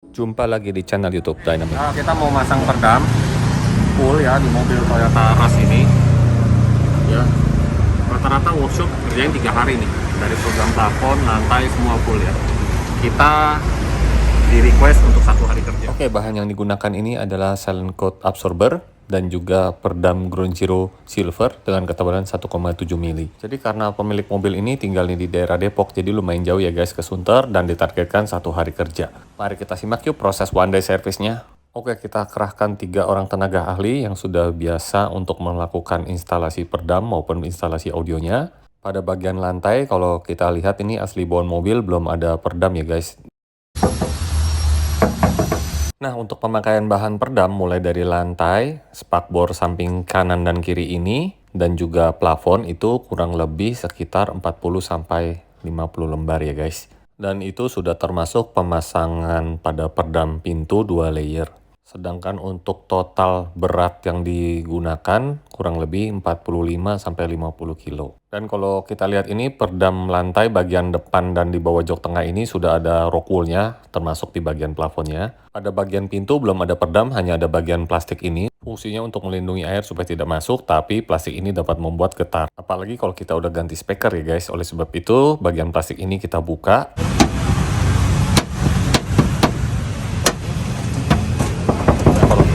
Jumpa lagi di channel YouTube Dynamic. Nah, kita mau masang peredam full ya di mobil Toyota Rush ini. Ya, rata-rata workshop kerjain 3 hari nih, dari program plafon, lantai semua full ya. Kita di request untuk 1 hari kerja. Oke, bahan yang digunakan ini adalah silent coat absorber dan juga peredam Ground Zero Silver dengan ketebalan 1,7 mili. Jadi karena pemilik mobil ini tinggal di daerah Depok, jadi lumayan jauh ya guys ke Sunter dan ditargetkan 1 hari kerja. Mari kita simak yuk proses one day service-nya. Oke, kita kerahkan 3 orang tenaga ahli yang sudah biasa untuk melakukan instalasi peredam maupun instalasi audionya. Pada bagian lantai, kalau kita lihat ini asli bawaan mobil belum ada peredam ya guys. Nah, untuk pemakaian bahan peredam mulai dari lantai, spakbor samping kanan dan kiri ini, dan juga plafon itu kurang lebih sekitar 40-50 lembar ya guys. Dan itu sudah termasuk pemasangan pada peredam pintu 2 layer. Sedangkan untuk total berat yang digunakan kurang lebih 45-50 kilo. Dan kalau kita lihat ini peredam lantai bagian depan dan di bawah jok tengah ini sudah ada rock wool-nya termasuk di bagian plafonnya. Pada bagian pintu belum ada peredam, hanya ada bagian plastik ini. Fungsinya untuk melindungi air supaya tidak masuk, tapi plastik ini dapat membuat getar. Apalagi kalau kita udah ganti speaker ya guys. Oleh sebab itu bagian plastik ini kita buka.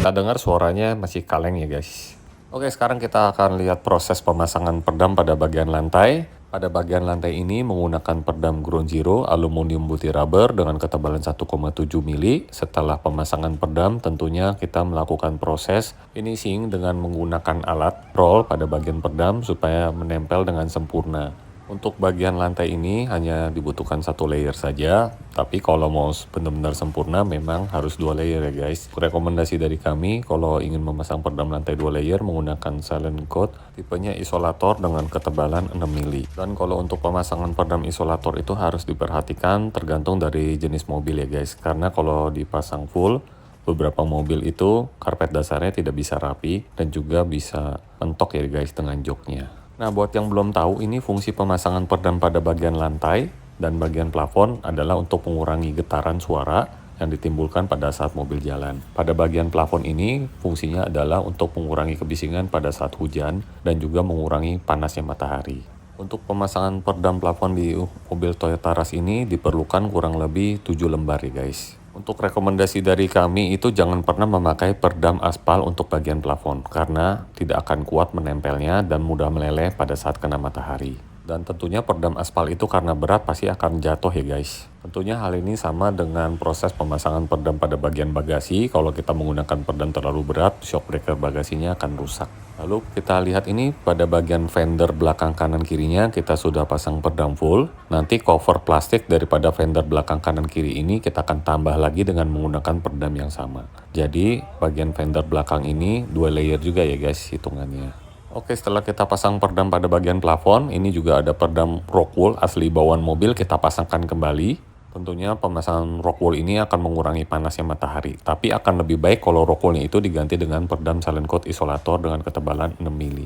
Kita dengar suaranya masih kaleng ya guys. Oke, sekarang kita akan lihat proses pemasangan peredam pada bagian lantai. Pada bagian lantai ini menggunakan peredam Ground Zero aluminium putih rubber dengan ketebalan 1,7 mili. Setelah pemasangan peredam tentunya kita melakukan proses finishing dengan menggunakan alat roll pada bagian peredam supaya menempel dengan sempurna. Untuk bagian lantai ini hanya dibutuhkan 1 layer saja, tapi kalau mau benar-benar sempurna memang harus 2 layer ya guys. Rekomendasi dari kami kalau ingin memasang peredam lantai 2 layer menggunakan silent coat tipenya isolator dengan ketebalan 6 mili. Dan kalau untuk pemasangan peredam isolator itu harus diperhatikan tergantung dari jenis mobil ya guys, karena kalau dipasang full beberapa mobil itu karpet dasarnya tidak bisa rapi dan juga bisa mentok ya guys dengan joknya. Nah, buat yang belum tahu, ini fungsi pemasangan peredam pada bagian lantai dan bagian plafon adalah untuk mengurangi getaran suara yang ditimbulkan pada saat mobil jalan. Pada bagian plafon ini, fungsinya adalah untuk mengurangi kebisingan pada saat hujan dan juga mengurangi panasnya matahari. Untuk pemasangan peredam plafon di mobil Toyota Rush ini diperlukan kurang lebih 7 lembar ya guys. Untuk rekomendasi dari kami itu jangan pernah memakai peredam aspal untuk bagian plafon karena tidak akan kuat menempelnya dan mudah meleleh pada saat kena matahari. Dan tentunya peredam aspal itu karena berat pasti akan jatuh ya guys. Tentunya hal ini sama dengan proses pemasangan peredam pada bagian bagasi. Kalau kita menggunakan peredam terlalu berat, shock breaker bagasinya akan rusak. Lalu kita lihat ini pada bagian fender belakang kanan kirinya kita sudah pasang peredam full. Nanti cover plastik daripada fender belakang kanan kiri ini kita akan tambah lagi dengan menggunakan peredam yang sama. Jadi bagian fender belakang ini 2 layer juga ya guys hitungannya. Oke, setelah kita pasang peredam pada bagian plafon, ini juga ada peredam rock wool asli bawaan mobil kita pasangkan kembali. Tentunya pemasangan rock wool ini akan mengurangi panasnya matahari, tapi akan lebih baik kalau rock woolnya itu diganti dengan peredam silent coat isolator dengan ketebalan 6 mili.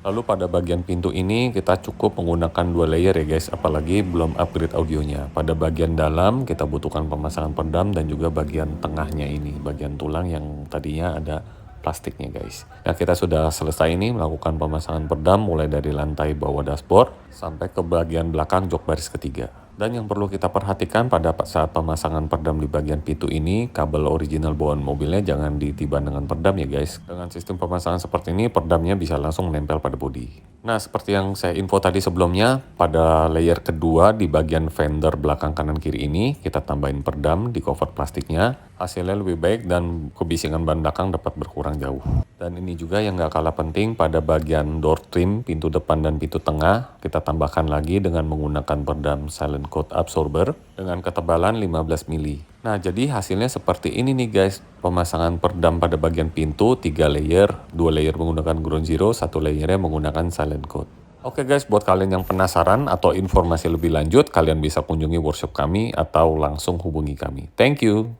Lalu pada bagian pintu ini kita cukup menggunakan 2 layer ya guys, apalagi belum upgrade audionya. Pada bagian dalam kita butuhkan pemasangan peredam dan juga bagian tengahnya ini, bagian tulang yang tadinya ada plastiknya guys. Nah, kita sudah selesai ini melakukan pemasangan peredam mulai dari lantai bawah dashboard sampai ke bagian belakang jok baris ketiga. Dan yang perlu kita perhatikan pada saat pemasangan peredam di bagian pintu ini, kabel original bawaan mobilnya jangan ditiban dengan peredam ya guys. Dengan sistem pemasangan seperti ini, peredamnya bisa langsung menempel pada bodi. Nah, seperti yang saya info tadi sebelumnya, pada layer kedua di bagian fender belakang kanan kiri ini, kita tambahin peredam di cover plastiknya. Hasilnya lebih baik dan kebisingan ban belakang dapat berkurang jauh. Dan ini juga yang gak kalah penting pada bagian door trim, pintu depan dan pintu tengah, kita tambahkan lagi dengan menggunakan peredam silent coat absorber dengan ketebalan 15 mili. Nah, jadi hasilnya seperti ini nih guys, pemasangan peredam pada bagian pintu 3 layer, 2 layer menggunakan Ground Zero, 1 layernya menggunakan silent coat. Oke guys, buat kalian yang penasaran atau informasi lebih lanjut, kalian bisa kunjungi workshop kami atau langsung hubungi kami. Thank you.